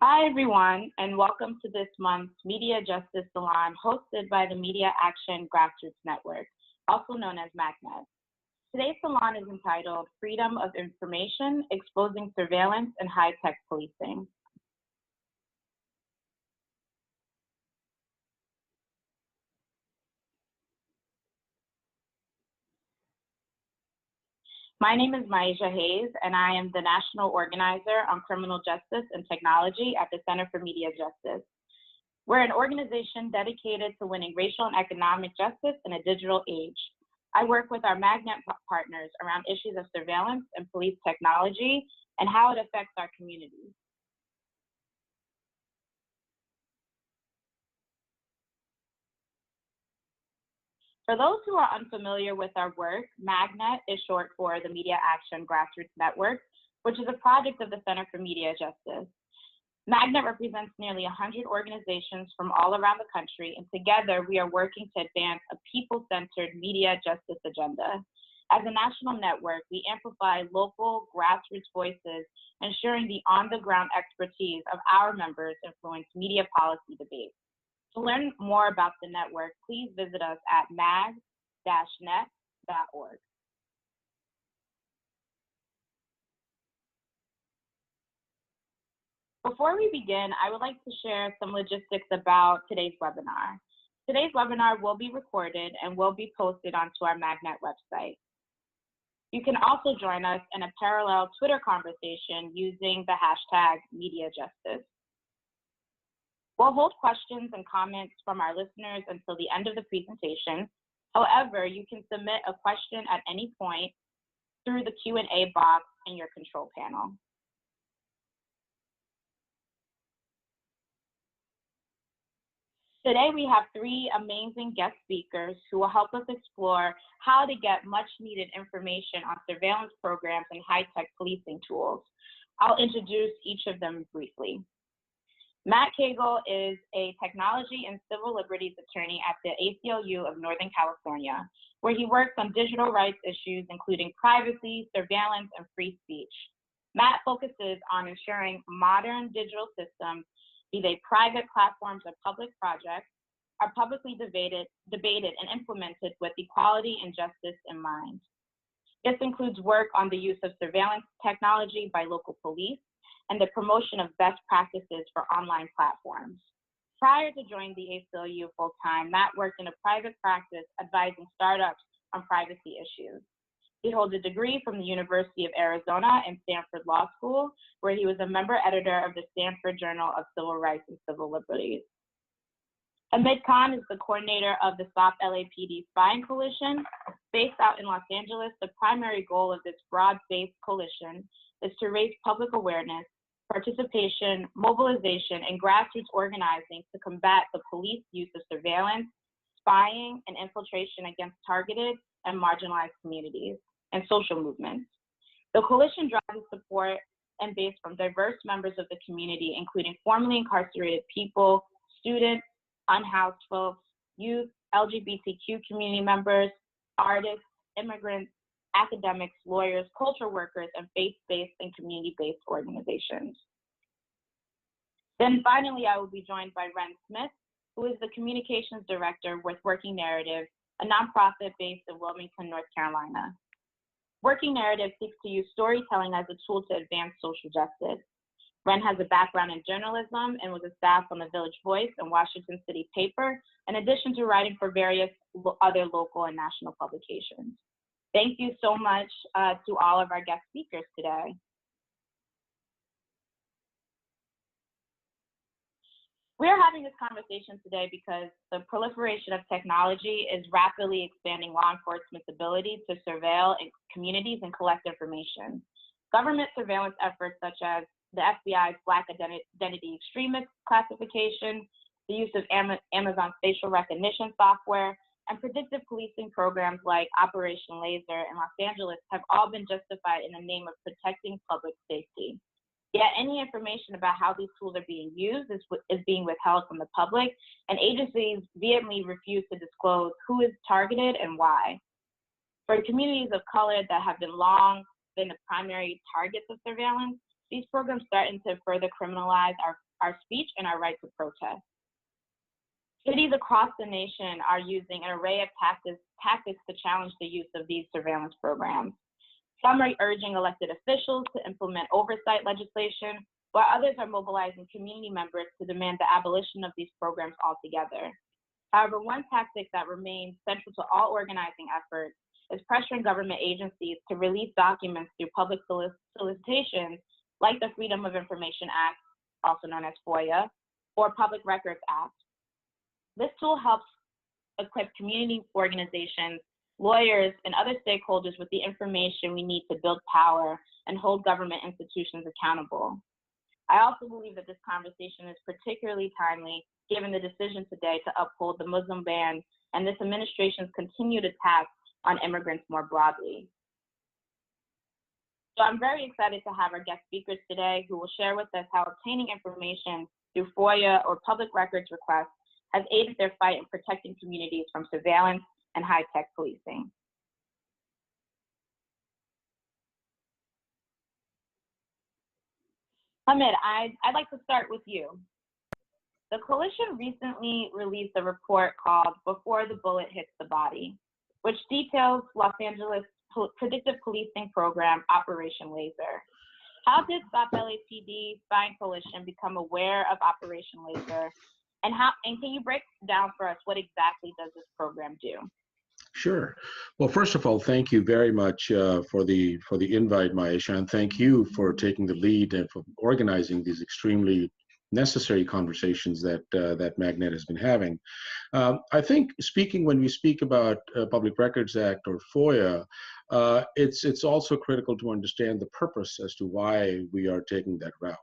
Hi, everyone, and welcome to this month's Media Justice Salon hosted by the Media Action Grassroots Network, also known as MAGNET. Today's salon is entitled Freedom of Information, Exposing Surveillance and High-Tech Policing. My name is Maisha Hayes, and I am the National Organizer on Criminal Justice and Technology at the Center for Media Justice. We're an organization dedicated to winning racial and economic justice in a digital age. I work with our MAGNET partners around issues of surveillance and police technology and how it affects our communities. For those who are unfamiliar with our work, MAGNET is short for the Media Action Grassroots Network, which is a project of the Center for Media Justice. MAGNET represents nearly 100 organizations from all around the country, and together we are working to advance a people-centered media justice agenda. As a national network, we amplify local grassroots voices, ensuring the on-the-ground expertise of our members influence media policy debates. To learn more about the network, please visit us at mag-net.org. Before we begin, I would like to share some logistics about today's webinar. Today's webinar will be recorded and will be posted onto our MAGNET website. You can also join us in a parallel Twitter conversation using the hashtag MediaJustice. We'll hold questions and comments from our listeners until the end of the presentation. However, you can submit a question at any point through the Q&A box in your control panel. Today, we have three amazing guest speakers who will help us explore how to get much needed information on surveillance programs and high-tech policing tools. I'll introduce each of them briefly. Matt Cagle is a technology and civil liberties attorney at the ACLU of Northern California, where he works on digital rights issues, including privacy, surveillance, and free speech. Matt focuses on ensuring modern digital systems, be they private platforms or public projects, are publicly debated and implemented with equality and justice in mind. This includes work on the use of surveillance technology by local police and the promotion of best practices for online platforms. Prior to joining the ACLU full-time, Matt worked in a private practice advising startups on privacy issues. He holds a degree from the University of Arizona and Stanford Law School, where he was a member editor of the Stanford Journal of Civil Rights and Civil Liberties. Amit Khan is the coordinator of the Stop LAPD Spying Coalition. Based out in Los Angeles, the primary goal of this broad-based coalition is to raise public awareness, participation, mobilization, and grassroots organizing to combat the police use of surveillance, spying, and infiltration against targeted and marginalized communities and social movements. The coalition draws support and base from diverse members of the community, including formerly incarcerated people, students, unhoused folks, youth, LGBTQ community members, artists, immigrants, academics, lawyers, culture workers, and faith-based and community-based organizations. Then finally, I will be joined by Ren Smith, who is the communications director with Working Narrative, a nonprofit based in Wilmington, North Carolina. Working Narrative seeks to use storytelling as a tool to advance social justice. Ren has a background in journalism and was a staff on the Village Voice and Washington City Paper, in addition to writing for various other local and national publications. Thank you so much to all of our guest speakers today. We're having this conversation today because the proliferation of technology is rapidly expanding law enforcement's ability to surveil communities and collect information. Government surveillance efforts such as the FBI's Black Identity Extremist classification, the use of Amazon's facial recognition software, and predictive policing programs like Operation Laser in Los Angeles have all been justified in the name of protecting public safety. Yet any information about how these tools are being used is being withheld from the public, and agencies vehemently refuse to disclose who is targeted and why. For communities of color that have long been the primary targets of surveillance, these programs threaten to further criminalize our speech and our right to protest. Cities across the nation are using an array of tactics to challenge the use of these surveillance programs. Some are urging elected officials to implement oversight legislation, while others are mobilizing community members to demand the abolition of these programs altogether. However, one tactic that remains central to all organizing efforts is pressuring government agencies to release documents through public solicitations like the Freedom of Information Act, also known as FOIA, or Public Records Act. This tool helps equip community organizations, lawyers, and other stakeholders with the information we need to build power and hold government institutions accountable. I also believe that this conversation is particularly timely given the decision today to uphold the Muslim ban and this administration's continued attack on immigrants more broadly. So I'm very excited to have our guest speakers today who will share with us how obtaining information through FOIA or public records requests has aided their fight in protecting communities from surveillance and high-tech policing. Hamid, I'd like to start with you. The coalition recently released a report called Before the Bullet Hits the Body, which details Los Angeles predictive policing program, Operation Laser. How did Stop LAPD Spying Coalition become aware of Operation Laser? And can you break down for us what exactly does this program do? Sure. Well, first of all, thank you very much for the invite, Maisha, and thank you for taking the lead and for organizing these extremely necessary conversations that that Magnet has been having. I think when we speak about Public Records Act or FOIA, it's also critical to understand the purpose as to why we are taking that route.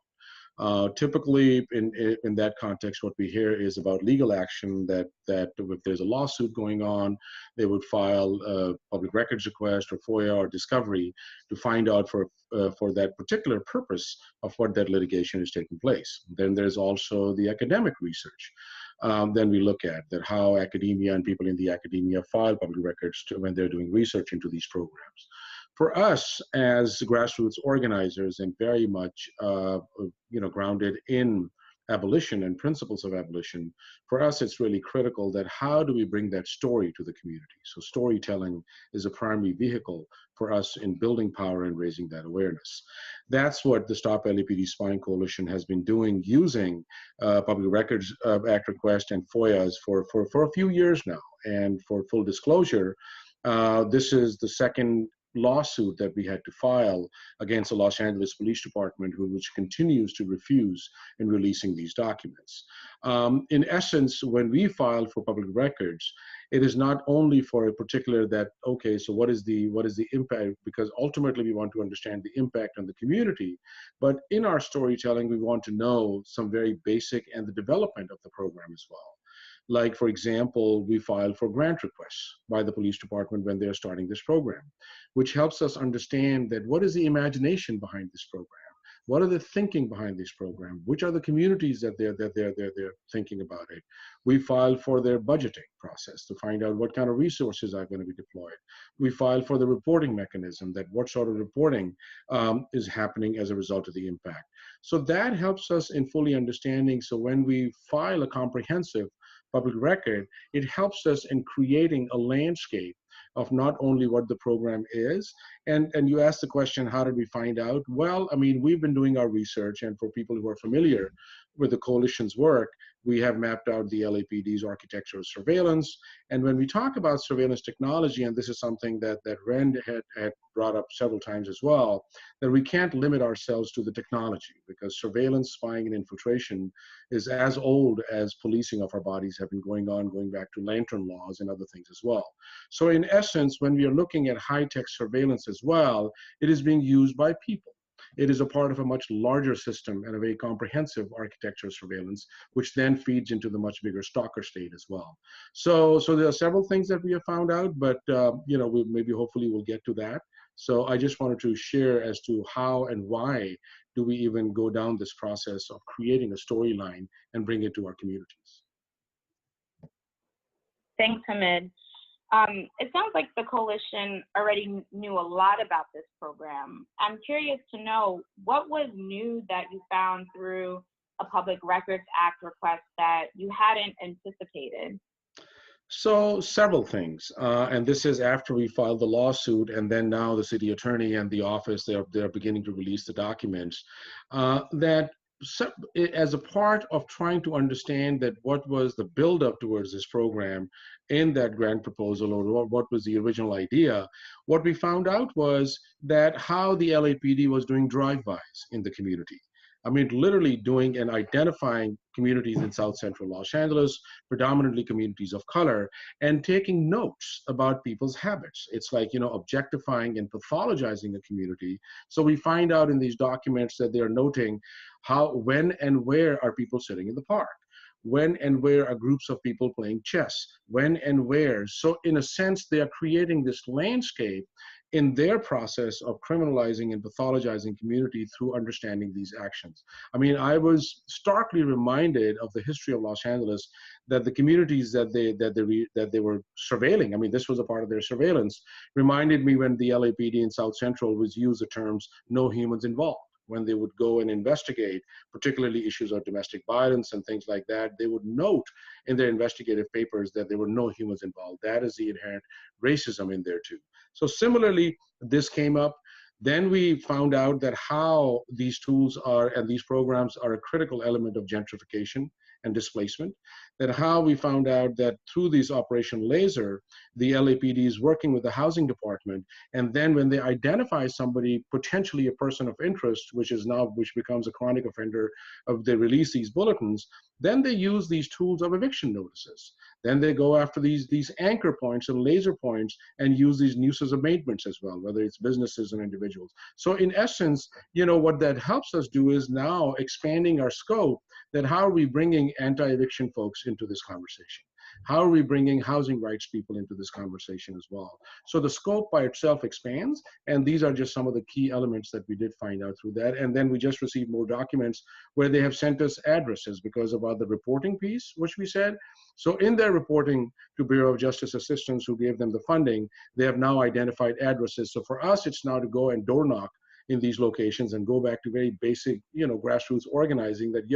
Typically, in that context, what we hear is about legal action that if there's a lawsuit going on, they would file a public records request or FOIA or discovery to find out for that particular purpose of what that litigation is taking place. Then there's also the academic research. Then we look at that how academia and people in the academia file public records when they're doing research into these programs. For us as grassroots organizers and very much grounded in abolition and principles of abolition, for us it's really critical that how do we bring that story to the community? So storytelling is a primary vehicle for us in building power and raising that awareness. That's what the Stop LAPD Spying Coalition has been doing, using Public Records Act request and FOIAs for a few years now. And for full disclosure, this is the second lawsuit that we had to file against the Los Angeles Police Department, which continues to refuse in releasing these documents. In essence, when we file for public records, it is not only for a particular okay, so what is the impact, because ultimately we want to understand the impact on the community, but in our storytelling, we want to know some very basic and the development of the program as well. Like, for example, we filed for grant requests by the police department when they're starting this program, which helps us understand that what is the imagination behind this program? What are the thinking behind this program? Which are the communities that they're thinking about it? We filed for their budgeting process to find out what kind of resources are going to be deployed. We filed for the reporting mechanism, that what sort of reporting is happening as a result of the impact. So that helps us in fully understanding. So when we file a comprehensive public record, it helps us in creating a landscape of not only what the program is, and you asked the question, how did we find out? Well, I mean, we've been doing our research, and for people who are familiar with the coalition's work, we have mapped out the LAPD's architecture of surveillance. And when we talk about surveillance technology, and this is something that Rand had brought up several times as well, that we can't limit ourselves to the technology, because surveillance, spying, and infiltration is as old as policing of our bodies have been going back to lantern laws and other things as well. So in essence, when we are looking at high-tech surveillance as well, it is being used by people. It is a part of a much larger system and a very comprehensive architecture of surveillance, which then feeds into the much bigger stalker state as well. So there are several things that we have found out, but maybe hopefully we'll get to that. So I just wanted to share as to how and why do we even go down this process of creating a storyline and bring it to our communities. Thanks, Hamid. It sounds like the coalition already knew a lot about this program. I'm curious to know, what was new that you found through a Public Records Act request that you hadn't anticipated? So several things, and this is after we filed the lawsuit, and then now the city attorney and the office, they're beginning to release the documents, as a part of trying to understand that what was the buildup towards this program in that grant proposal, or what was the original idea, what we found out was that how the LAPD was doing drive-bys in the community. I mean, literally doing and identifying communities in South Central Los Angeles, predominantly communities of color, and taking notes about people's habits. It's like, objectifying and pathologizing a community. So we find out in these documents that they are noting how, when, and where are people sitting in the park. When and where are groups of people playing chess? When and where? So in a sense, they are creating this landscape in their process of criminalizing and pathologizing community through understanding these actions. I mean, I was starkly reminded of the history of Los Angeles, that the communities that they were surveilling, I mean, this was a part of their surveillance, reminded me when the LAPD in South Central was used the terms "no humans involved." When they would go and investigate, particularly issues of domestic violence and things like that, they would note in their investigative papers that there were no humans involved. That is the inherent racism in there too. So similarly, this came up. Then we found out that how these tools are and these programs are a critical element of gentrification and displacement. That how we found out that through these Operation Laser, the LAPD is working with the housing department, and then when they identify somebody, potentially a person of interest, which becomes a chronic offender, they release these bulletins, then they use these tools of eviction notices. Then they go after these anchor points and laser points and use these nuisance abatements as well, whether it's businesses and individuals. So in essence, what that helps us do is now expanding our scope, that how are we bringing anti-eviction folks into this conversation? How are we bringing housing rights people into this conversation as well? So the scope by itself expands, and these are just some of the key elements that we did find out through that. And then we just received more documents where they have sent us addresses because about the reporting piece, which we said. So in their reporting to Bureau of Justice Assistance, who gave them the funding, they have now identified addresses. So for us, it's now to go and door knock in these locations and go back to very basic, grassroots organizing that,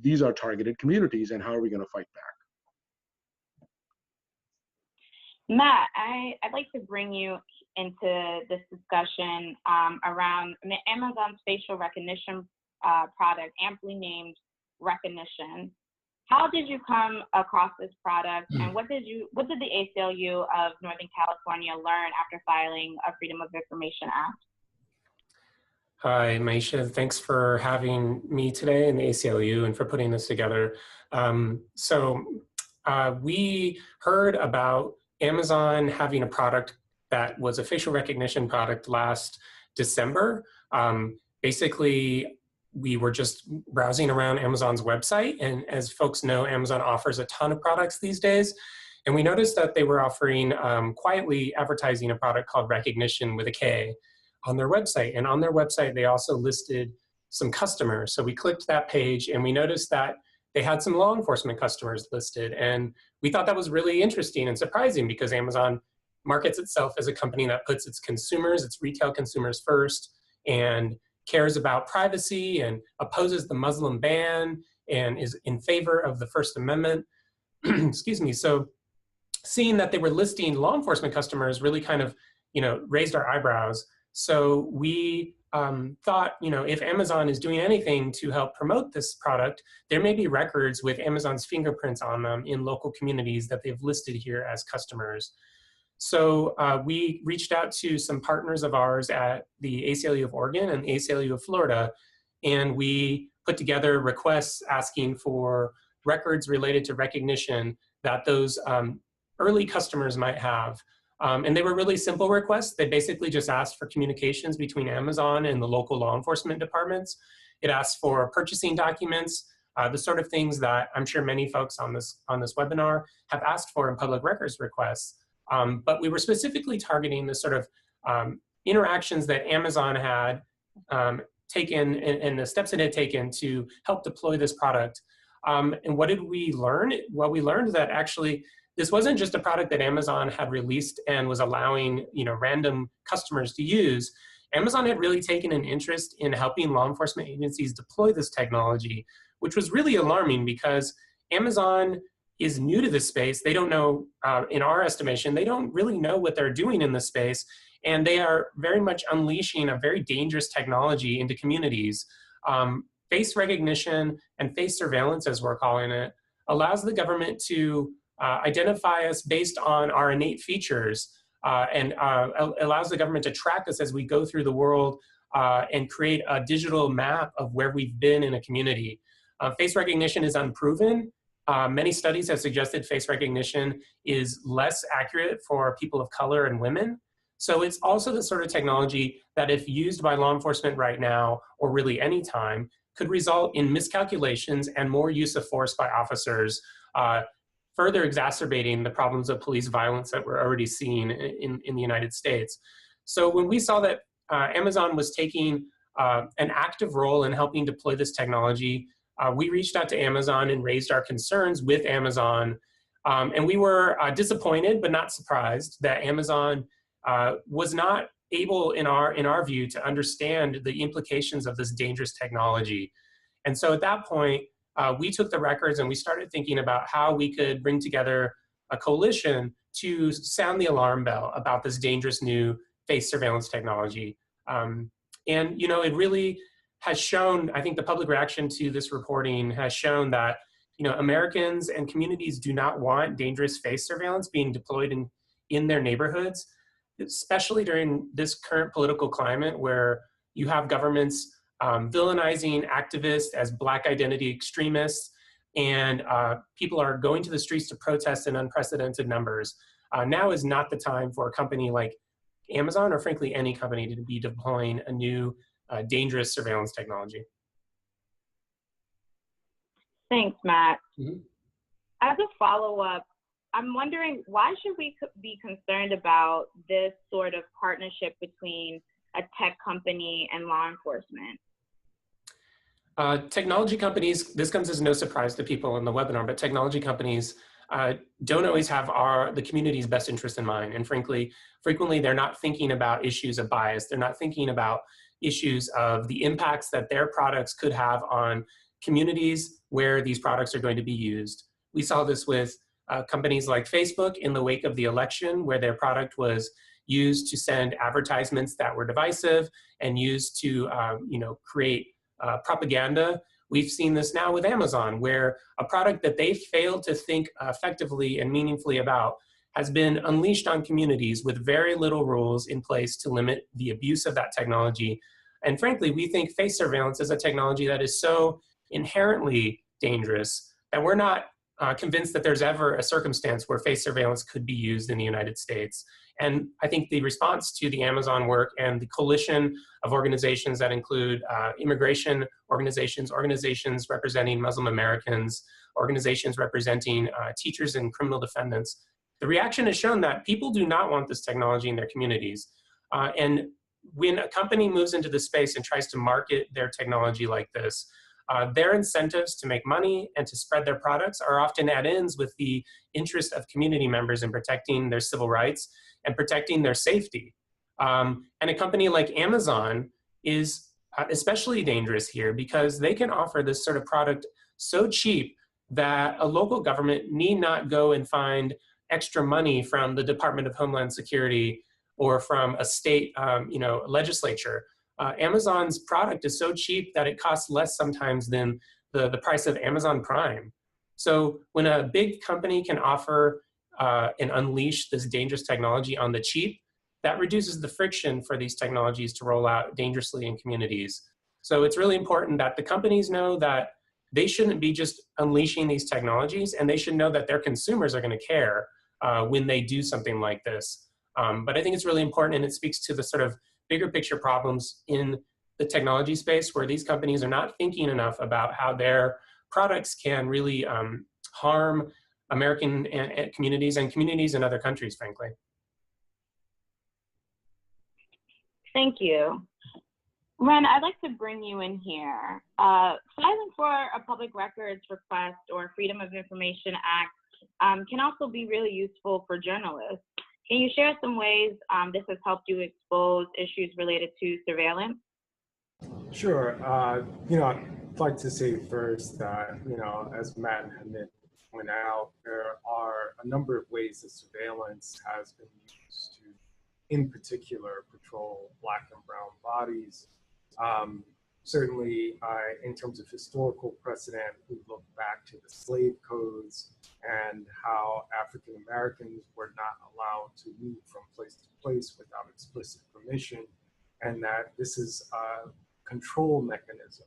these are targeted communities, and how are we going to fight back? Matt, I'd like to bring you into this discussion around Amazon's facial recognition product, amply named Recognition. How did you come across this product, and what did the ACLU of Northern California learn after filing a Freedom of Information Act? Hi, Maisha. Thanks for having me today in the ACLU and for putting this together. We heard about Amazon having a product that was a facial recognition product last December. Basically, we were just browsing around Amazon's website, and as folks know, Amazon offers a ton of products these days. And we noticed that they were offering, quietly advertising a product called Recognition with a K on their website. And on their website, they also listed some customers. So we clicked that page and we noticed that they had some law enforcement customers listed. And we thought that was really interesting and surprising because Amazon markets itself as a company that puts its consumers, its retail consumers first, and cares about privacy and opposes the Muslim ban and is in favor of the First Amendment. Excuse me. So seeing that they were listing law enforcement customers really kind of, raised our eyebrows. So we thought, if Amazon is doing anything to help promote this product, there may be records with Amazon's fingerprints on them in local communities that they've listed here as customers. So we reached out to some partners of ours at the ACLU of Oregon and ACLU of Florida, and we put together requests asking for records related to recognition that those early customers might have. And they were really simple requests. They basically just asked for communications between Amazon and the local law enforcement departments. It asked for purchasing documents, the sort of things that I'm sure many folks on this webinar have asked for in public records requests. But we were specifically targeting the sort of interactions that Amazon had taken and the steps it had taken to help deploy this product. And what did we learn? Well, we learned that actually this wasn't just a product that Amazon had released and was allowing random customers to use. Amazon had really taken an interest in helping law enforcement agencies deploy this technology, which was really alarming because Amazon is new to this space. They don't know, in our estimation, they don't really know what they're doing in this space. And they are very much unleashing a very dangerous technology into communities. Face recognition and face surveillance, as we're calling it, allows the government to identify us based on our innate features and allows the government to track us as we go through the world and create a digital map of where we've been in a community. Face recognition is unproven. Many studies have suggested face recognition is less accurate for people of color and women. So it's also the sort of technology that if used by law enforcement right now, or really any time, could result in miscalculations and more use of force by officers, further exacerbating the problems of police violence that we're already seeing in the United States. So when we saw that Amazon was taking an active role in helping deploy this technology, we reached out to Amazon and raised our concerns with Amazon. And we were disappointed, but not surprised, that Amazon was not able, in our view, to understand the implications of this dangerous technology. And so at that point, we took the records and we started thinking about how we could bring together a coalition to sound the alarm bell about this dangerous new face surveillance technology. And, you know, it really has shown, I think the public reaction to this reporting has shown that, you know, Americans and communities do not want dangerous face surveillance being deployed in their neighborhoods, especially during this current political climate where you have governments villainizing activists as Black identity extremists, and people are going to the streets to protest in unprecedented numbers. Now is not the time for a company like Amazon, or frankly any company, to be deploying a new dangerous surveillance technology. Thanks, Matt. Mm-hmm. As a follow-up, I'm wondering, why should we be concerned about this sort of partnership between a tech company and law enforcement? Technology companies, this comes as no surprise to people in the webinar, but technology companies don't always have the community's best interest in mind. And frankly, frequently they're not thinking about issues of bias. They're not thinking about issues of the impacts that their products could have on communities where these products are going to be used. We saw this with companies like Facebook in the wake of the election, where their product was used to send advertisements that were divisive and used to create propaganda. We've seen this now with Amazon, where a product that they failed to think effectively and meaningfully about has been unleashed on communities with very little rules in place to limit the abuse of that technology. And frankly, we think face surveillance is a technology that is so inherently dangerous that we're not convinced that there's ever a circumstance where face surveillance could be used in the United States. And I think the response to the Amazon work and the coalition of organizations that include immigration organizations, organizations representing Muslim Americans, organizations representing teachers and criminal defendants, the reaction has shown that people do not want this technology in their communities. And when a company moves into the space and tries to market their technology like this, their incentives to make money and to spread their products are often at ends with the interest of community members in protecting their civil rights and protecting their safety. And a company like Amazon is especially dangerous here because they can offer this sort of product so cheap that a local government need not go and find extra money from the Department of Homeland Security or from a state legislature. Amazon's product is so cheap that it costs less sometimes than the price of Amazon Prime. So when a big company can offer and unleash this dangerous technology on the cheap, that reduces the friction for these technologies to roll out dangerously in communities. So it's really important that the companies know that they shouldn't be just unleashing these technologies, and they should know that their consumers are going to care when they do something like this. But I think it's really important, and it speaks to the sort of bigger picture problems in the technology space where these companies are not thinking enough about how their products can really harm American communities and communities in other countries, frankly. Thank you. Ren, I'd like to bring you in here. Filing for a public records request or Freedom of Information Act can also be really useful for journalists. Can you share some ways this has helped you expose issues related to surveillance? Sure. I'd like to say first that, as Matt and Hamid point out, there are a number of ways that surveillance has been used to, in particular, patrol Black and brown bodies. Certainly, in terms of historical precedent, we look back to the slave codes and how African Americans were not allowed to move from place to place without explicit permission, and that this is a control mechanism.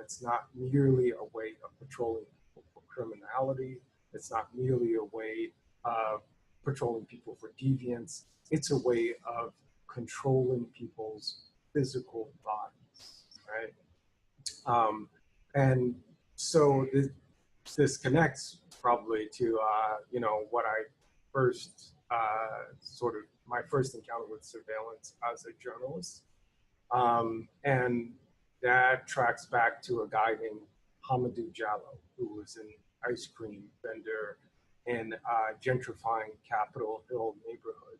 It's not merely a way of patrolling people for criminality. It's not merely a way of patrolling people for deviance. It's a way of controlling people's physical bodies, right? And so this connects probably to, what I first, my first encounter with surveillance as a journalist. And that tracks back to a guy named Hamidou Diallo, who was an ice cream vendor in gentrifying Capitol Hill neighborhood.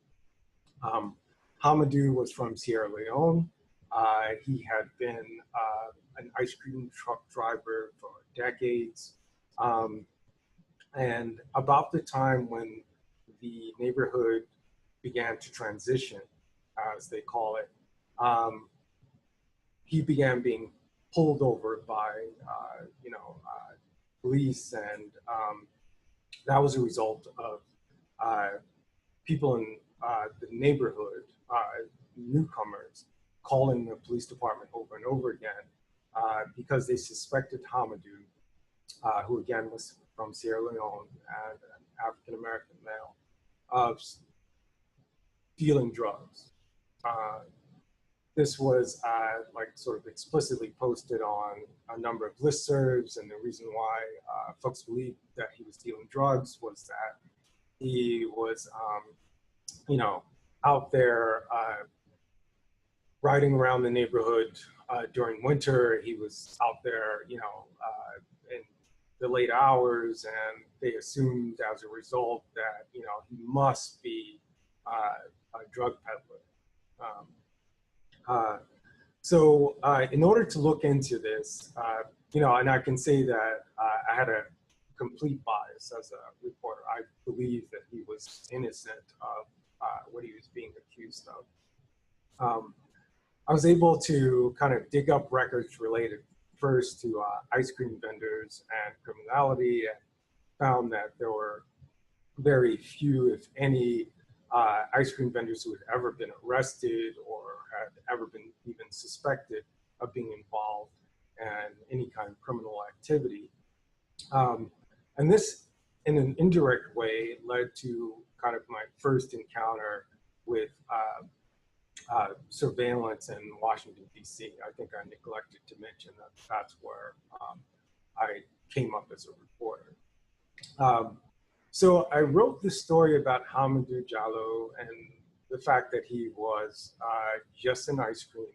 Hamidou was from Sierra Leone. He had been an ice cream truck driver for decades. And about the time when the neighborhood began to transition, as they call it, he began being pulled over by, police, and that was a result of people in the neighborhood, newcomers, calling the police department over and over again because they suspected Hamidou, who again was from Sierra Leone and an African-American male, of dealing drugs. This was sort of explicitly posted on a number of listservs, and the reason why folks believed that he was dealing drugs was that he was, out there riding around the neighborhood during winter. He was out there, in the late hours, and they assumed as a result that, he must be a drug peddler. So in order to look into this, and I can say that I had a complete bias as a reporter. I believe that he was innocent of what he was being accused of. I was able to kind of dig up records related first to ice cream vendors and criminality, and found that there were very few, if any, ice cream vendors who had ever been arrested or had ever been even suspected of being involved in any kind of criminal activity. And this, in an indirect way, led to kind of my first encounter with surveillance in Washington, D.C. I think I neglected to mention that that's where I came up as a reporter. So I wrote this story about Hamidou Diallo and the fact that he was just an ice cream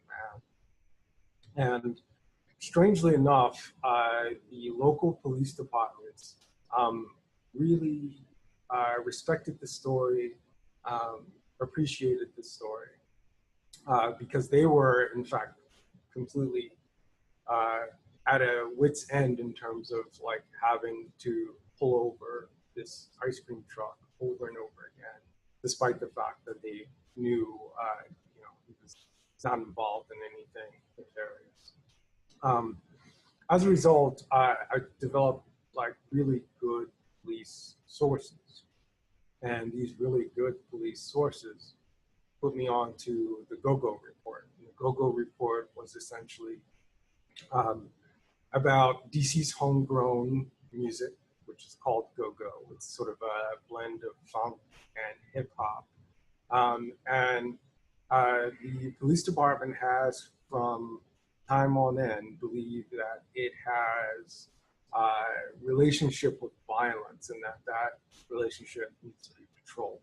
man. And strangely enough, the local police departments really respected the story, appreciated the story, because they were, in fact, completely at a wit's end in terms of having to pull over this ice cream truck over and over again, despite the fact that they knew, he was not involved in anything nefarious. As a result, I developed really good police sources, and these really good police sources put me on to the Go-Go report. And the Go-Go report was essentially about DC's homegrown music, which is called Go-Go. It's sort of a blend of funk and hip hop. And the police department has, from time on end, believed that it has a relationship with violence, and that relationship needs to be patrolled.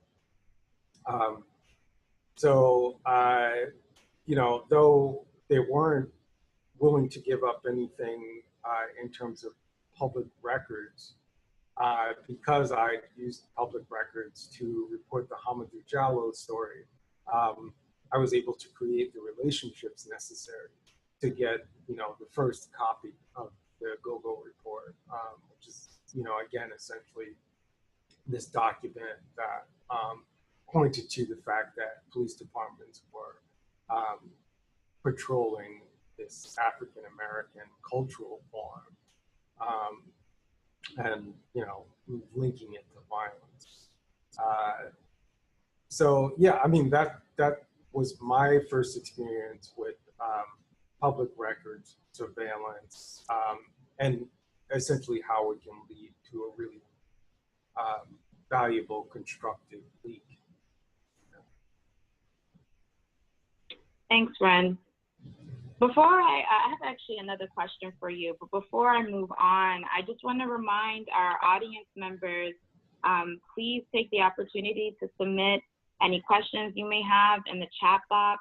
So, though they weren't willing to give up anything in terms of public records, because I used public records to report the Hamidou Diallo story, I was able to create the relationships necessary to get, the first copy of the GOGO report, which is, again, essentially this document that pointed to the fact that police departments were patrolling this African American cultural form, and linking it to violence. So yeah, I mean that was my first experience with public records surveillance, and essentially how it can lead to a really valuable, constructive leak. Thanks, Ren. I have actually another question for you, but before I move on, I just want to remind our audience members, please take the opportunity to submit any questions you may have in the chat box.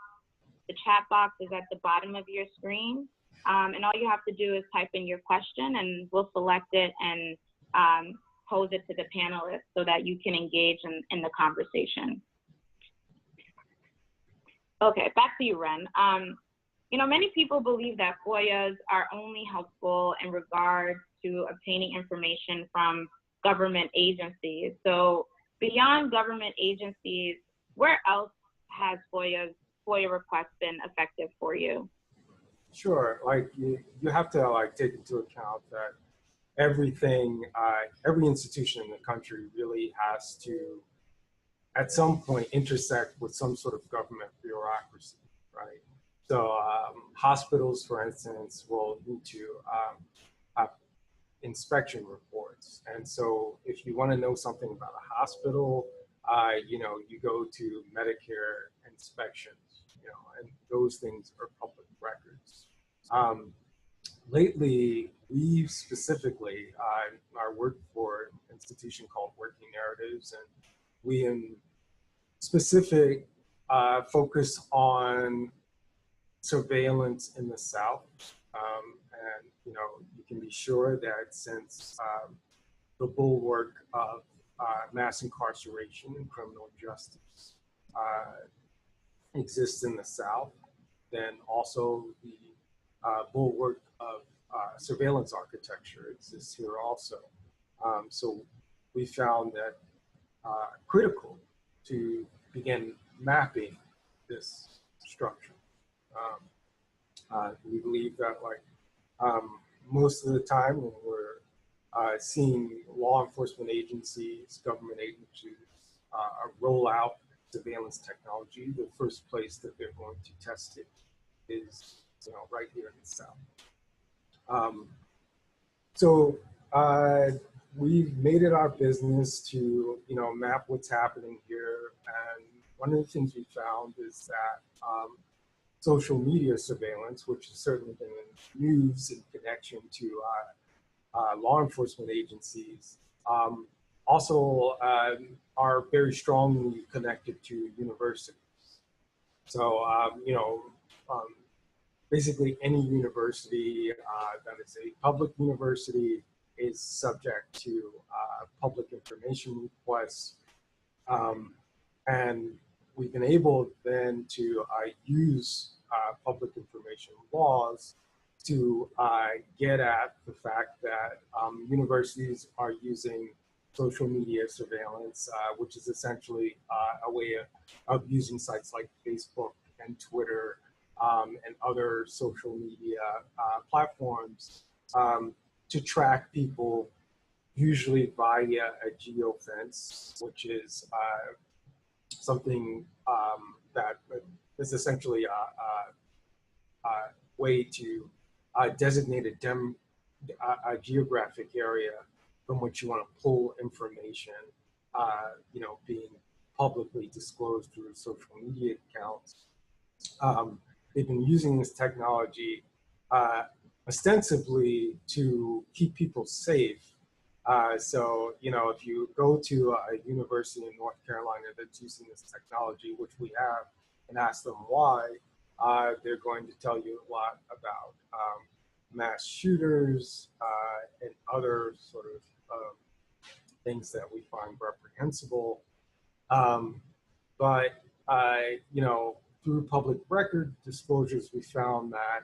The chat box is at the bottom of your screen, and all you have to do is type in your question and we'll select it and pose it to the panelists so that you can engage in the conversation. Okay, back to you, Ren. Many people believe that FOIAs are only helpful in regard to obtaining information from government agencies. So beyond government agencies, where else has FOIA requests been effective for you? Sure, you have to take into account that everything, every institution in the country really has to, at some point, intersect with some sort of government bureaucracy, right? So hospitals, for instance, will need to have inspection reports. And so if you want to know something about a hospital, you go to Medicare inspections, and those things are public records. Lately, we specifically are working for an institution called Working Narratives, and we in specific focus on surveillance in the South. And, you can be sure that since the bulwark of mass incarceration and criminal justice exists in the South, then also the bulwark of surveillance architecture exists here also. So we found that critical to begin mapping this structure. We believe that most of the time when we're seeing law enforcement agencies, government agencies roll out surveillance technology, the first place that they're going to test it is right here in the South. So we've made it our business to map what's happening here, and one of the things we found is that social media surveillance, which has certainly been in news in connection to law enforcement agencies, also are very strongly connected to universities. So, basically any university that is a public university is subject to public information requests. And we've been able then to use public information laws to get at the fact that universities are using social media surveillance, which is essentially a way of using sites like Facebook and Twitter and other social media platforms to track people, usually via a geofence, which is something that is essentially a way to designate a geographic area from which you want to pull information, being publicly disclosed through social media accounts. They've been using this technology ostensibly to keep people safe. So, if you go to a university in North Carolina that's using this technology, which we have, and ask them why, they're going to tell you a lot about mass shooters and other sort of things that we find reprehensible. But you know, through public record disclosures, we found that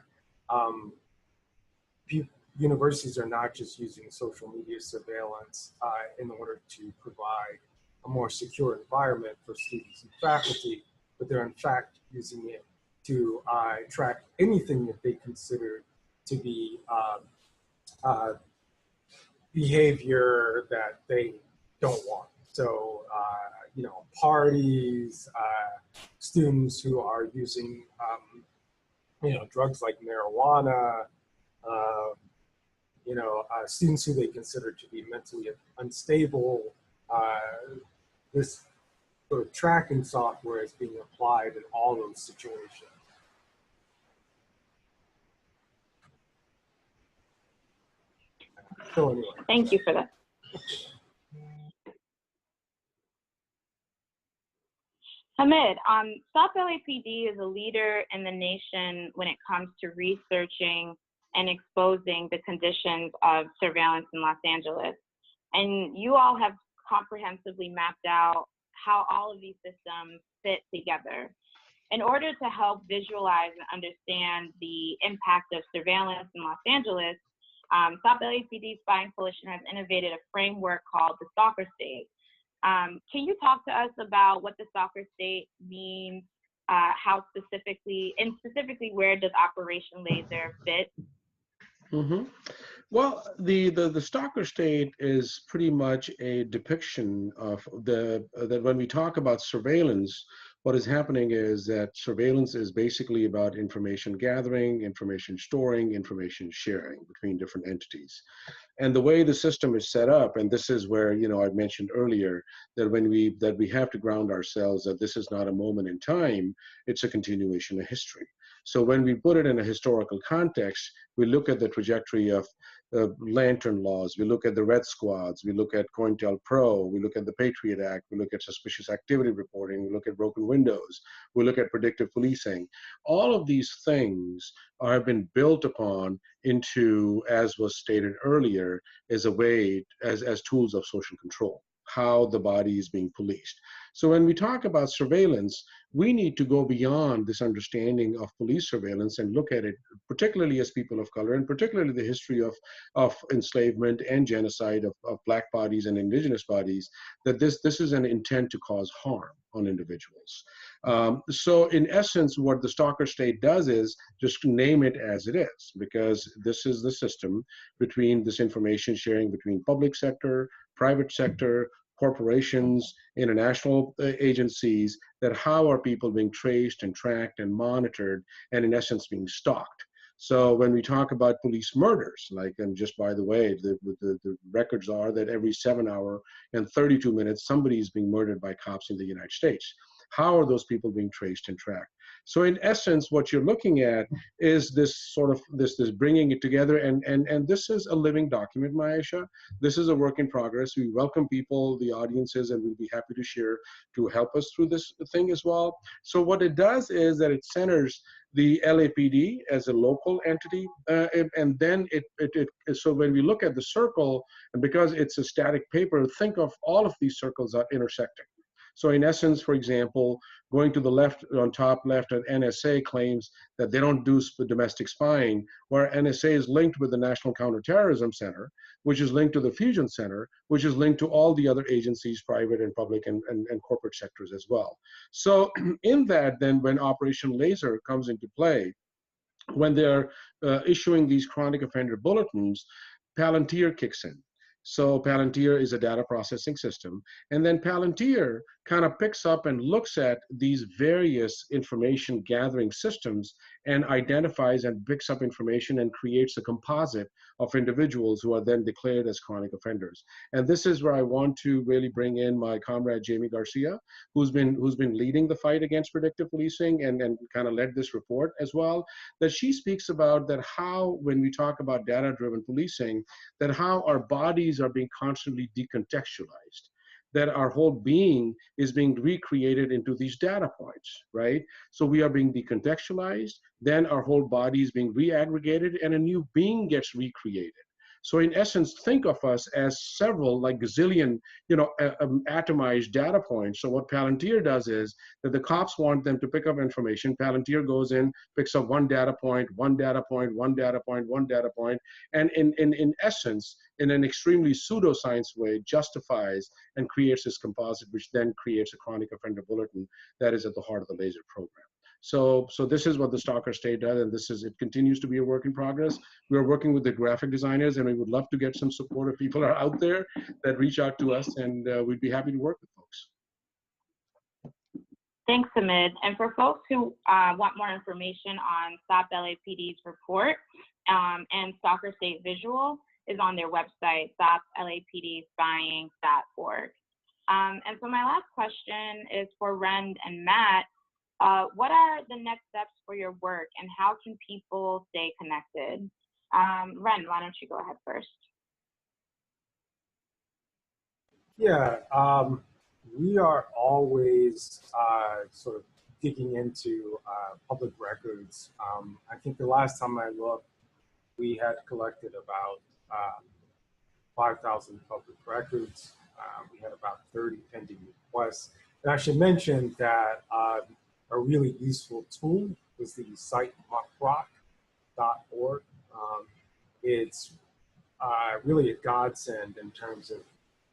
universities are not just using social media surveillance in order to provide a more secure environment for students and faculty, but they're in fact using it to track anything that they consider to be behavior that they don't want. So, you know, parties, students who are using, you know, drugs like marijuana, you know, students who they consider to be mentally unstable. This sort of tracking software is being applied in all those situations. So anyway. Thank you for that. Hamid, South LAPD is a leader in the nation when it comes to researching and exposing the conditions of surveillance in Los Angeles. And you all have comprehensively mapped out how all of these systems fit together. In order to help visualize and understand the impact of surveillance in Los Angeles, South LAPD Spying Coalition has innovated a framework called the Stalker State. Can you talk to us about what the Stalker State means, how specifically where does Operation Laser fit? Mm-hmm. Well, the Stalker State is pretty much a depiction of that when we talk about surveillance, what is happening is that surveillance is basically about information gathering, information storing, information sharing between different entities. And the way the system is set up, and this is where, you know, I mentioned earlier that we have to ground ourselves that this is not a moment in time, it's a continuation of history. So when we put it in a historical context, we look at the trajectory of lantern laws, we look at the red squads, we look at COINTELPRO, we look at the Patriot Act, we look at suspicious activity reporting, we look at broken windows, we look at predictive policing. All of these things have been built upon into, as was stated earlier, as a way, as tools of social control, how the body is being policed. So when we talk about surveillance, we need to go beyond this understanding of police surveillance and look at it, particularly as people of color, and particularly the history of enslavement and genocide of Black bodies and indigenous bodies, that this is an intent to cause harm on individuals. So in essence, what the Stalker State does is just name it as it is, because this is the system between this information sharing between public sector, private sector, corporations, international agencies, that how are people being traced and tracked and monitored and in essence being stalked. So when we talk about police murders, like, and just by the way, the records are that every 7 hours and 32 minutes, somebody is being murdered by cops in the United States. How are those people being traced and tracked? So in essence, what you're looking at is this sort of this bringing it together, and this is a living document, Maisha. This is a work in progress. We welcome people, the audiences, and we'll be happy to share to help us through this thing as well. So what it does is that it centers the LAPD as a local entity, and then so when we look at the circle, and because it's a static paper, think of all of these circles are intersecting. So in essence, for example, going to the left, on top left, NSA claims that they don't do domestic spying, where NSA is linked with the National Counterterrorism Center, which is linked to the Fusion Center, which is linked to all the other agencies, private and public and corporate sectors as well. So in that, then when Operation Laser comes into play, when they're issuing these chronic offender bulletins, Palantir kicks in. So Palantir is a data processing system. And then Palantir kind of picks up and looks at these various information gathering systems and identifies and picks up information and creates a composite of individuals who are then declared as chronic offenders. And this is where I want to really bring in my comrade, Jamie Garcia, who's been leading the fight against predictive policing and kind of led this report as well, that she speaks about that how, when we talk about data-driven policing, that how our bodies are being constantly decontextualized, that our whole being is being recreated into these data points, right? So we are being decontextualized, then our whole body is being reaggregated and a new being gets recreated. So in essence, think of us as several, like gazillion, atomized data points. So what Palantir does is that the cops want them to pick up information. Palantir goes in, picks up one data point, one data point, one data point, one data point, and in essence, in an extremely pseudoscience way, justifies and creates this composite, which then creates a chronic offender bulletin that is at the heart of the LASER program. So this is what the Stalker State does, and it continues to be a work in progress. We're working with the graphic designers, and we would love to get some support if people are out there that reach out to us, and we'd be happy to work with folks. Thanks, Hamid. And for folks who want more information on Stop LAPD's report and Stalker State visual is on their website, stoplapdspying.org. And so my last question is for Rend and Matt. What are the next steps for your work, and how can people stay connected? Rend, why don't you go ahead first? Yeah, we are always sort of digging into public records. I think the last time I looked, we had collected about 5,000 public records. We had about 30 pending requests. And I should mention that a really useful tool was the site muckrock.org. It's really a godsend in terms of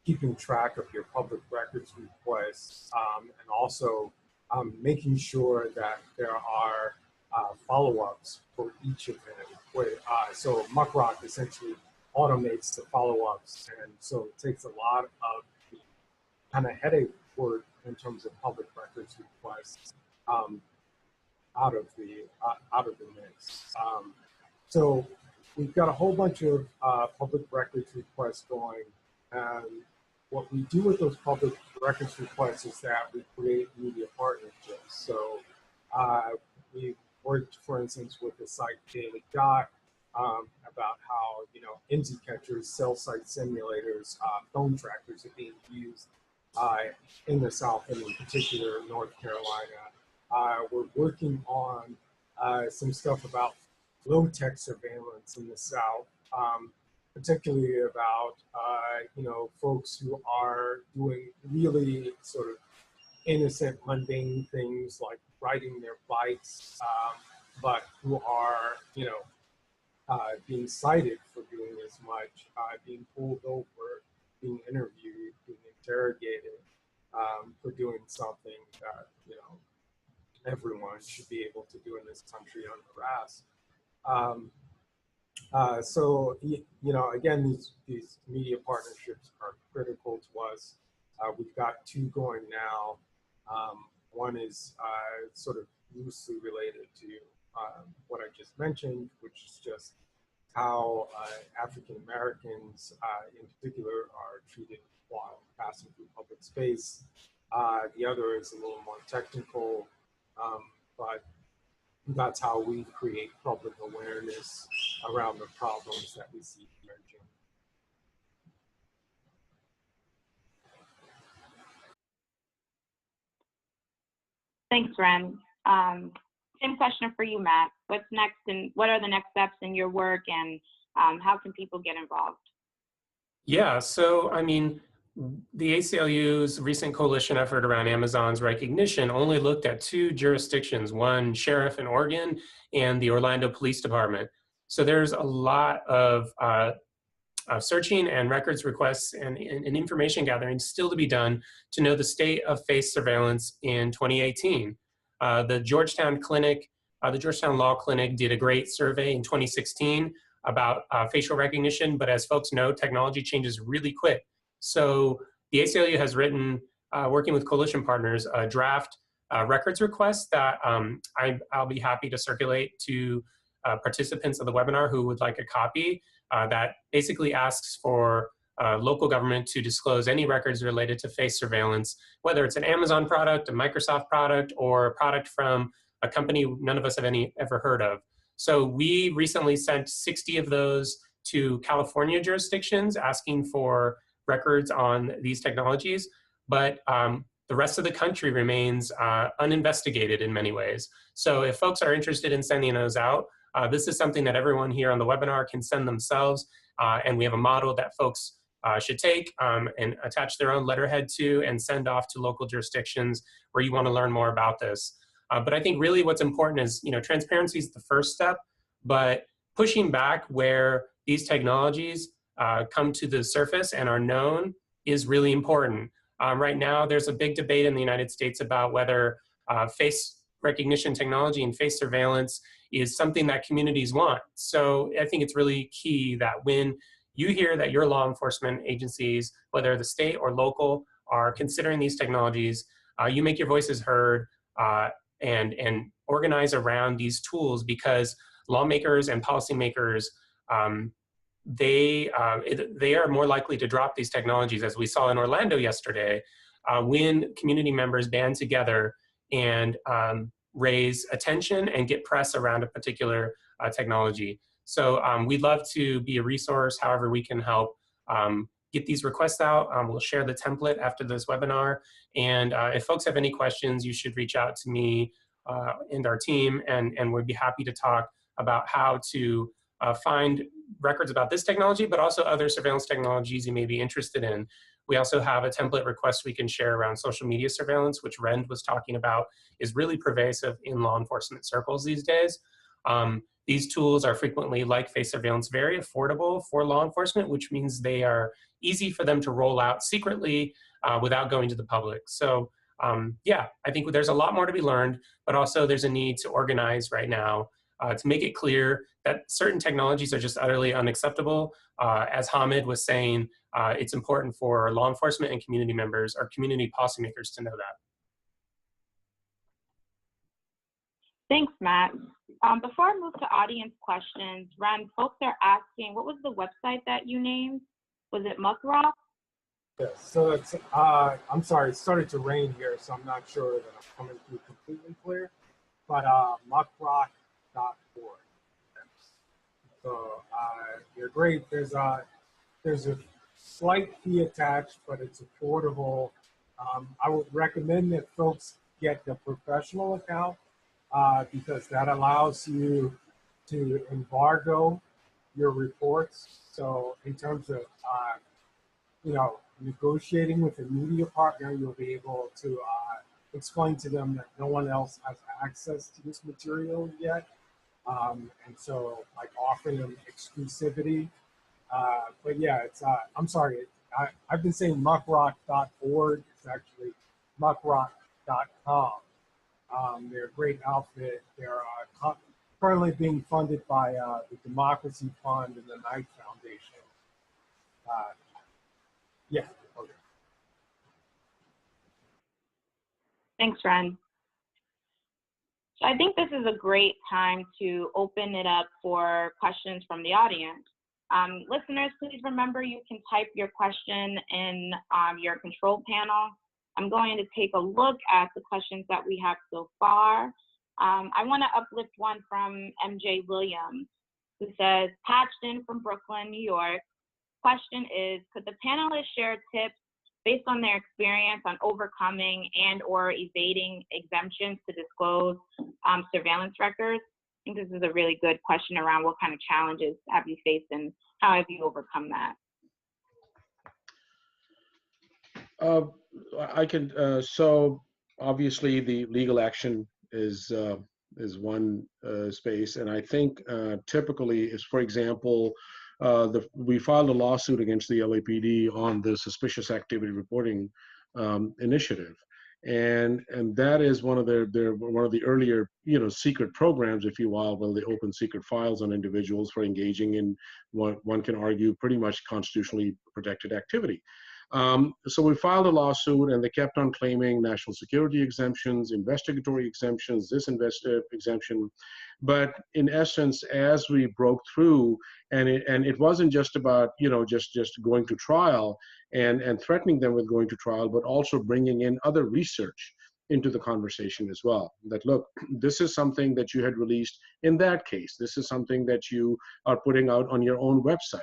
keeping track of your public records requests and also making sure that there are follow-ups for each of them. So muckrock essentially automates the follow-ups, and so it takes a lot of the kind of headache work in terms of public records requests out of the mix. So we've got a whole bunch of public records requests going, and what we do with those public records requests is that we create media partnerships. So we worked, for instance, with the site Daily Dot about how NZ catchers, cell site simulators, phone trackers are being used in the South, and in particular North Carolina. We're working on some stuff about low-tech surveillance in the South, particularly about folks who are doing really sort of innocent, mundane things like riding their bikes, but who are being cited for doing as much, being pulled over, being interviewed, being interrogated for doing something that everyone should be able to do in this country unharassed. So again, these media partnerships are critical to us. We've got two going now. One is sort of loosely related to what I just mentioned, which is just how African Americans in particular are treated while passing through public space. The other is a little more technical, but that's how we create public awareness around the problems that we see emerging. Thanks, Ren. Same question for you, Matt. What's next, and what are the next steps in your work, and how can people get involved? Yeah, so I mean, the ACLU's recent coalition effort around Amazon's recognition only looked at two jurisdictions, one sheriff in Oregon and the Orlando Police Department. So there's a lot of searching and records requests and information gathering still to be done to know the state of face surveillance in 2018. The Georgetown Law Clinic did a great survey in 2016 about facial recognition, but as folks know, technology changes really quick. So the ACLU has written, working with coalition partners, a draft records request that I'll be happy to circulate to participants of the webinar who would like a copy, that basically asks for local government to disclose any records related to face surveillance, whether it's an Amazon product, a Microsoft product, or a product from a company none of us have ever heard of. So we recently sent 60 of those to California jurisdictions asking for records on these technologies, but the rest of the country remains uninvestigated in many ways. So if folks are interested in sending those out, this is something that everyone here on the webinar can send themselves. And we have a model that folks should take and attach their own letterhead to and send off to local jurisdictions where you want to learn more about this. But I think really what's important is, transparency is the first step, but pushing back where these technologies come to the surface and are known is really important. Right now, there's a big debate in the United States about whether face recognition technology and face surveillance is something that communities want. So I think it's really key that when you hear that your law enforcement agencies, whether the state or local, are considering these technologies, you make your voices heard and organize around these tools, because lawmakers and policymakers, they are more likely to drop these technologies, as we saw in Orlando yesterday, when community members band together and raise attention and get press around a particular technology. So we'd love to be a resource however we can help get these requests out. We'll share the template after this webinar. And if folks have any questions, you should reach out to me and our team, and we'd be happy to talk about how to find records about this technology, but also other surveillance technologies you may be interested in. We also have a template request we can share around social media surveillance, which Rend was talking about, is really pervasive in law enforcement circles these days. These tools are frequently, like face surveillance, very affordable for law enforcement, which means they are easy for them to roll out secretly without going to the public. So yeah, I think there's a lot more to be learned, but also there's a need to organize right now to make it clear that certain technologies are just utterly unacceptable. As Hamid was saying, it's important for law enforcement and community members or community policymakers to know that. Thanks, Matt. Before I move to audience questions, Ren, folks are asking, what was the website that you named? Was it Muckrock? Yes, so it's, I'm sorry, it started to rain here, so I'm not sure that I'm coming through completely clear, but muckrock.org. So you're great. There's a slight fee attached, but it's affordable. I would recommend that folks get the professional account because that allows you to embargo your reports. So in terms of negotiating with a media partner, you'll be able to explain to them that no one else has access to this material yet. And so like offering them exclusivity. But yeah, it's, I'm sorry, I've been saying muckrock.org. It's actually muckrock.com. They're a great outfit. They're currently being funded by the Democracy Fund and the Knight Foundation. Yeah. Okay. Thanks, Ren. So I think this is a great time to open it up for questions from the audience. Listeners, please remember you can type your question in your control panel. I'm going to take a look at the questions that we have so far. I want to uplift one from MJ Williams, who says, patched in from Brooklyn, New York. Question is, could the panelists share tips based on their experience on overcoming and or evading exemptions to disclose surveillance records? I think this is a really good question around what kind of challenges have you faced and how have you overcome that? I can, so obviously the legal action is one space, and I think typically is, for example, we filed a lawsuit against the LAPD on the suspicious activity reporting initiative, and that is one of the earlier secret programs, if you will. Well, they open secret files on individuals for engaging in what one can argue pretty much constitutionally protected activity. So we filed a lawsuit, and they kept on claiming national security exemptions, investigatory exemptions, this exemption. But in essence, as we broke through, and it wasn't just about just going to trial and threatening them with going to trial, but also bringing in other research into the conversation as well. That, look, this is something that you had released in that case. This is something that you are putting out on your own website.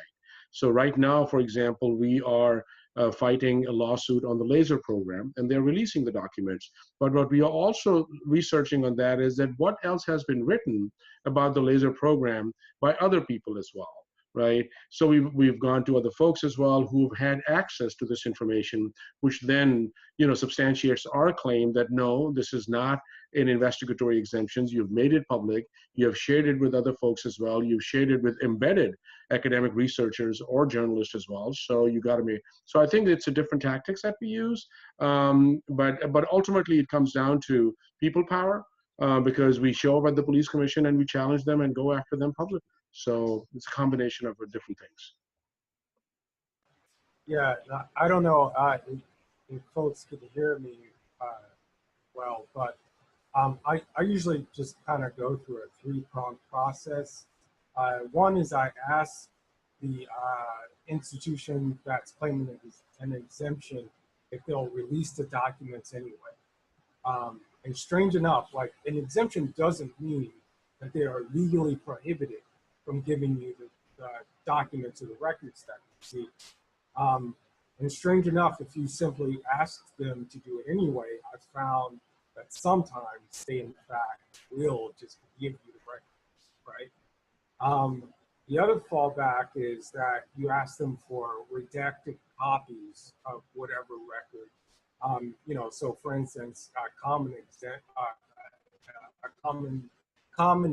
So right now, for example, we are fighting a lawsuit on the laser program, and they're releasing the documents. But what we are also researching on that is that what else has been written about the laser program by other people as well. right? So we've gone to other folks as well who've had access to this information, which then, you know, substantiates our claim that no, this is not an investigatory exemptions. You've made it public. You have shared it with other folks as well. You've shared it with embedded academic researchers or journalists as well. So you got to be. So I think it's a different tactics that we use, but ultimately it comes down to people power. Because we show up at the police commission and we challenge them and go after them publicly. So it's a combination of different things. Yeah, I don't know if folks can hear me well, but I usually just kind of go through a three-pronged process. One is I ask the institution that's claiming an exemption if they'll release the documents anyway. And strange enough, like an exemption doesn't mean that they are legally prohibited from giving you the documents or the records that you see. And strange enough, if you simply ask them to do it anyway, I've found that sometimes they in fact will just give you the records, right? The other fallback is that you ask them for redacted copies of whatever record. You know, so for instance, a common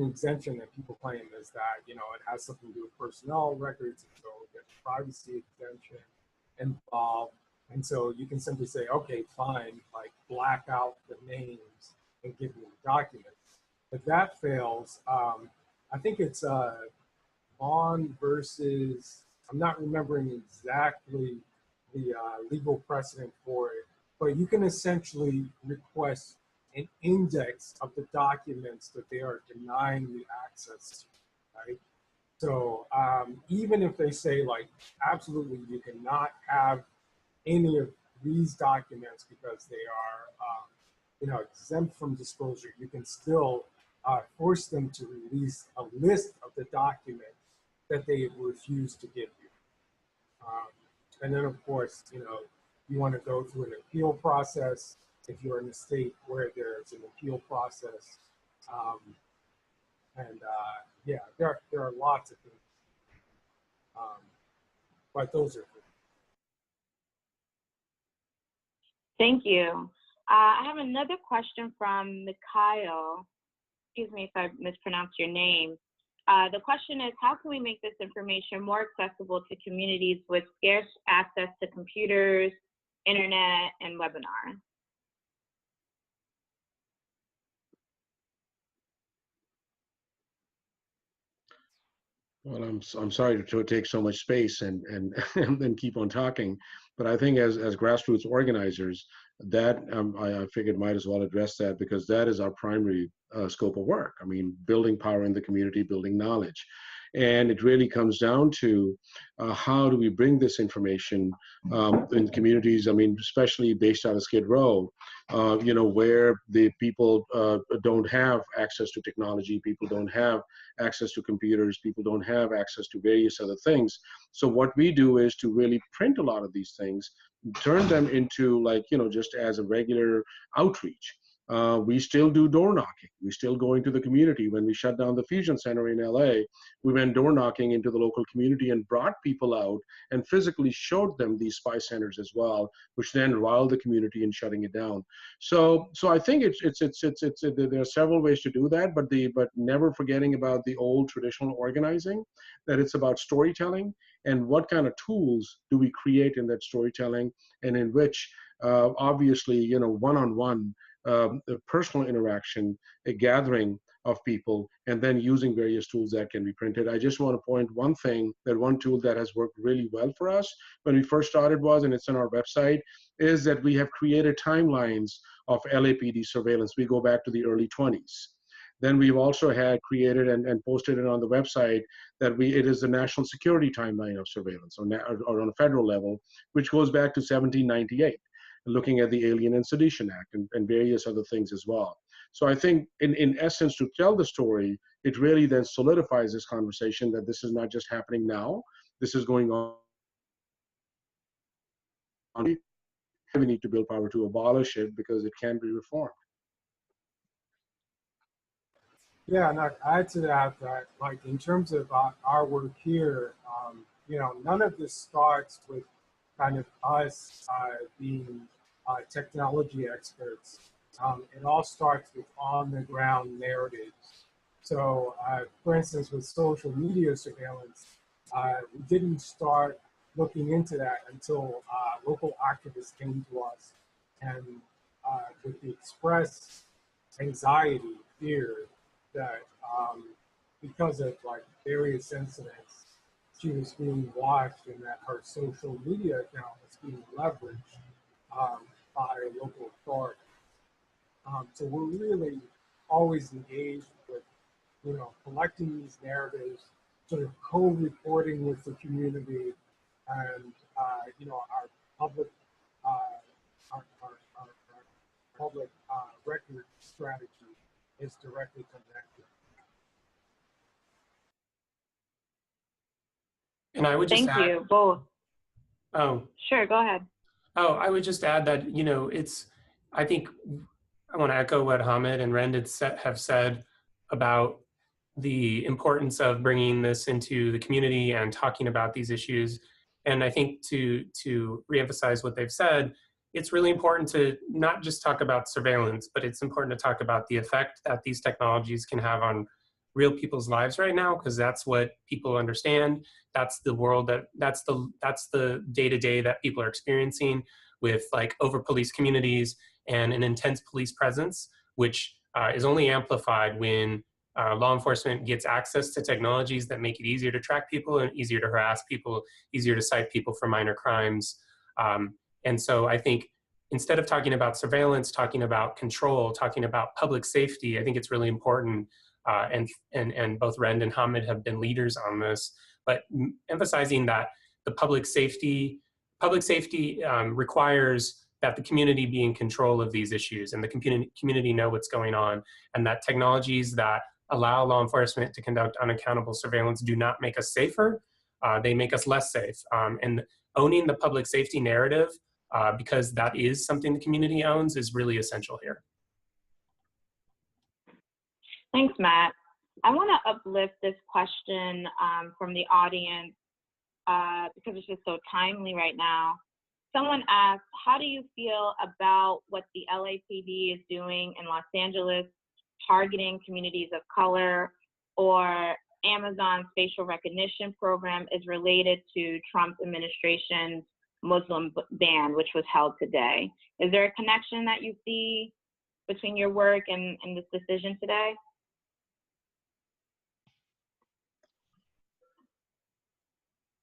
exemption that people claim is that, you know, it has something to do with personnel records, and so there's privacy exemption involved. And so you can simply say, okay, fine, like black out the names and give me the documents. If that fails, I think it's Vaughn versus, I'm not remembering exactly the legal precedent for it, but you can essentially request an index of the documents that they are denying you access to, right? So even if they say like, absolutely, you cannot have any of these documents because they are, you know, exempt from disclosure, you can still force them to release a list of the documents that they refuse to give you. And then, of course, you know, you want to go through an appeal process if you're in a state where there's an appeal process. Yeah, there are lots of things. But those are things. Thank you. I have another question from Mikhail. Excuse me if I mispronounce your name. The question is, how can we make this information more accessible to communities with scarce access to computers, internet, and webinar? Well, I'm sorry to take so much space and and keep on talking, but I think as grassroots organizers, that I figured might as well address that because that is our primary scope of work. I mean, building power in the community, building knowledge, and it really comes down to how do we bring this information in communities. I mean, especially based out of Skid Row, you know, where the people don't have access to technology, people don't have access to computers, people don't have access to various other things. So what we do is to really print a lot of these things, turn them into, like, you know, just as a regular outreach. We still do door knocking. We still go into the community. When we shut down the Fusion Center in LA, we went door knocking into the local community and brought people out and physically showed them these spy centers as well, which then riled the community in shutting it down. So I think there are several ways to do that, but never forgetting about the old traditional organizing, that it's about storytelling and what kind of tools do we create in that storytelling, and in which obviously, you know, one-on-one personal interaction, a gathering of people, and then using various tools that can be printed. I just want to point one thing, that one tool that has worked really well for us when we first started was, and it's on our website, is that we have created timelines of LAPD surveillance. We go back to the early 20s. Then we've also had created and posted it on the website that it is the national security timeline of surveillance, or on a federal level, which goes back to 1798. Looking at the Alien and Sedition Act and various other things as well. So I think in essence, to tell the story, it really then solidifies this conversation that this is not just happening now, this is going on. We need to build power to abolish it because it can be reformed. Yeah, and I'd add to that that like in terms of our work here, you know, none of this starts with kind of us being technology experts. It all starts with on the ground narratives. So, for instance, with social media surveillance, we didn't start looking into that until local activists came to us and with the express anxiety, fear that because of like various incidents, she was being watched and that her social media account was being leveraged by local authorities. So we're really always engaged with, you know, collecting these narratives, sort of co-reporting with the community, and you know, our public, our public record strategy is directly connected. And I would just Thank add, you both. oh, Sure, go ahead. oh, I would just add that, you know, I think I want to echo what Hamid and Ren have said about the importance of bringing this into the community and talking about these issues. And I think to reemphasize what they've said, it's really important to not just talk about surveillance, but it's important to talk about the effect that these technologies can have on real people's lives right now, because that's what people understand. That's the world that's the day-to-day that people are experiencing, with like over policed communities and an intense police presence, which is only amplified when law enforcement gets access to technologies that make it easier to track people and easier to harass people, easier to cite people for minor crimes. And so I think instead of talking about surveillance, talking about control, talking about public safety, I think it's really important. And both Rend and Hamid have been leaders on this, but emphasizing that the public safety requires that the community be in control of these issues and the community know what's going on, and that technologies that allow law enforcement to conduct unaccountable surveillance do not make us safer, they make us less safe. And owning the public safety narrative, because that is something the community owns, is really essential here. Thanks, Matt. I want to uplift this question from the audience because it's just so timely right now. Someone asked, how do you feel about what the LAPD is doing in Los Angeles, targeting communities of color, or Amazon's facial recognition program is related to Trump's administration's Muslim ban, which was held today? Is there a connection that you see between your work and this decision today?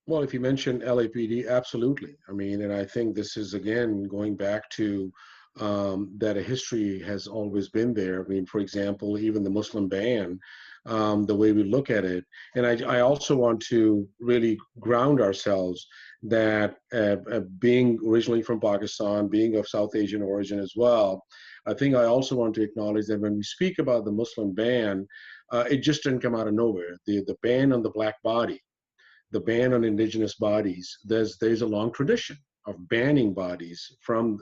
Well, if you mention LAPD, absolutely. I mean, and I think this is, again, going back to that a history has always been there. I mean, for example, even the Muslim ban, the way we look at it. And I also want to really ground ourselves that being originally from Pakistan, being of South Asian origin as well, I think I also want to acknowledge that when we speak about the Muslim ban, it just didn't come out of nowhere. The ban on the black body, the ban on indigenous bodies, there's a long tradition of banning bodies from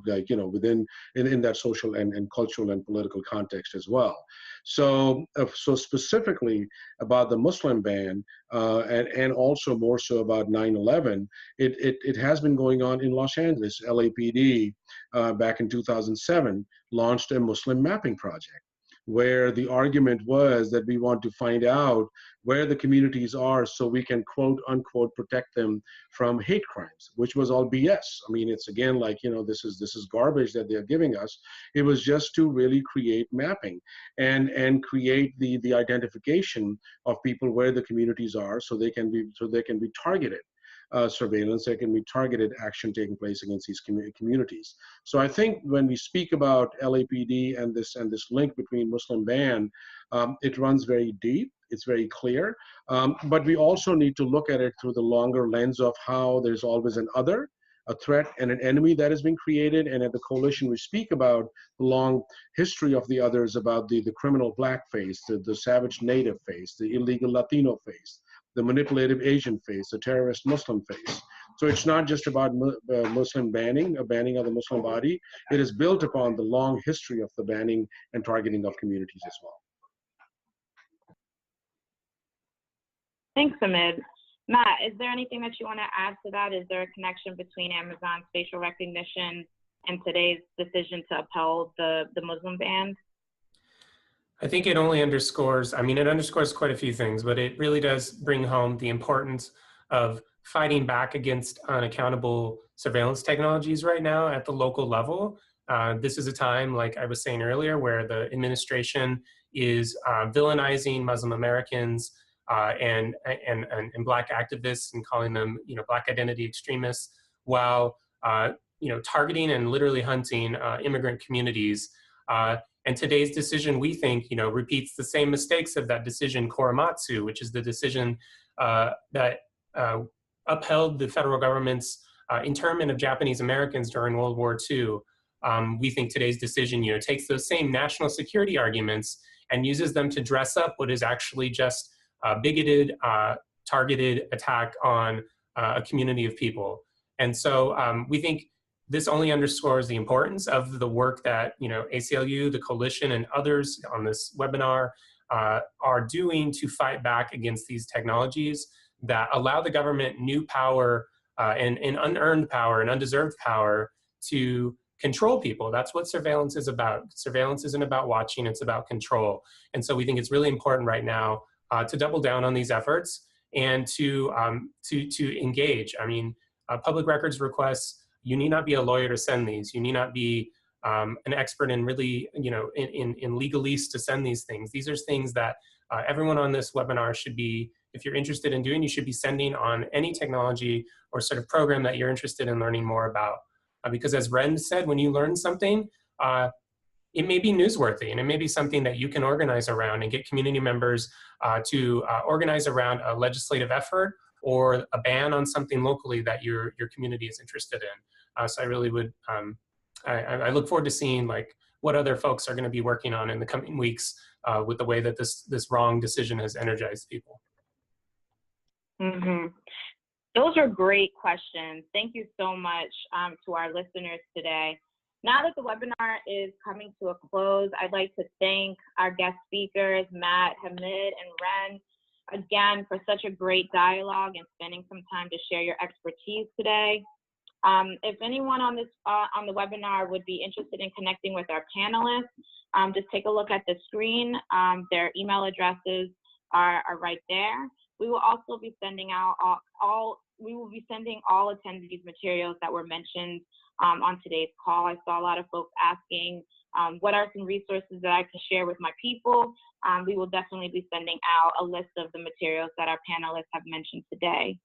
like, you know, within in that social and cultural and political context as well. So so specifically about the Muslim ban, and also more so about 9/11, it has been going on in Los Angeles. LAPD back in 2007 launched a Muslim mapping project, where the argument was that we want to find out where the communities are so we can quote unquote protect them from hate crimes, which was all BS. I mean, it's again like, you know, this is garbage that they're giving us. It was just to really create mapping and create the identification of people where the communities are so they can be targeted. Surveillance, there can be targeted action taking place against these communities. So I think when we speak about LAPD and this link between Muslim ban, it runs very deep. It's very clear, but we also need to look at it through the longer lens of how there's always an other, a threat, and an enemy that has been created. And at the coalition, we speak about the long history of the others, about the criminal black face, the savage native face, the illegal Latino face, the manipulative Asian face, the terrorist Muslim face. So it's not just about Muslim banning, a banning of the Muslim body. It is built upon the long history of the banning and targeting of communities as well. Thanks, Hamid. Matt, is there anything that you want to add to that? Is there a connection between Amazon's facial recognition and today's decision to uphold the Muslim ban? I think it only underscores, I mean, it underscores quite a few things, but it really does bring home the importance of fighting back against unaccountable surveillance technologies right now at the local level. This is a time, like I was saying earlier, where the administration is villainizing Muslim Americans and Black activists and calling them, Black identity extremists, while targeting and literally hunting immigrant communities. And today's decision, we think, repeats the same mistakes of that decision Korematsu, which is the decision that upheld the federal government's internment of Japanese Americans during World War II. We think today's decision, takes those same national security arguments and uses them to dress up what is actually just a bigoted, targeted attack on a community of people. And so we think this only underscores the importance of the work that ACLU, the coalition, and others on this webinar are doing to fight back against these technologies that allow the government new power and unearned power and undeserved power to control people. That's what surveillance is about. Surveillance isn't about watching, it's about control. And so we think it's really important right now to double down on these efforts and to engage. I mean, public records requests, you need not be a lawyer to send these. You need not be an expert in really, in legalese to send these things. These are things that everyone on this webinar should be, if you're interested in doing, you should be sending on any technology or sort of program that you're interested in learning more about. Because as Ren said, when you learn something, it may be newsworthy and it may be something that you can organize around and get community members to organize around a legislative effort or a ban on something locally that your community is interested in. So I really would, I look forward to seeing what other folks are going to be working on in the coming weeks with the way that this wrong decision has energized people. Mm-hmm. Those are great questions. Thank you so much to our listeners today. Now that the webinar is coming to a close, I'd like to thank our guest speakers, Matt, Hamid, and Ren, again, for such a great dialogue and spending some time to share your expertise today. If anyone on the webinar would be interested in connecting with our panelists, just take a look at the screen. Their email addresses are right there. We will also be sending out all attendees materials that were mentioned on today's call. I saw a lot of folks asking what are some resources that I can share with my people. We will definitely be sending out a list of the materials that our panelists have mentioned today.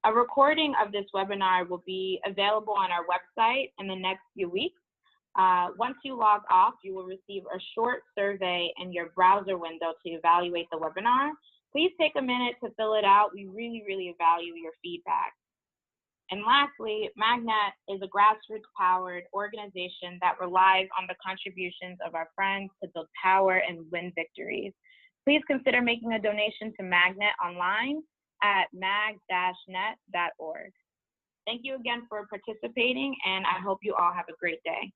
A recording of this webinar will be available on our website in the next few weeks. Once you log off, you will receive a short survey in your browser window to evaluate the webinar. Please take a minute to fill it out. We really, really value your feedback. And lastly, Magnet is a grassroots-powered organization that relies on the contributions of our friends to build power and win victories. Please consider making a donation to Magnet online at mag-net.org. Thank you again for participating, and I hope you all have a great day.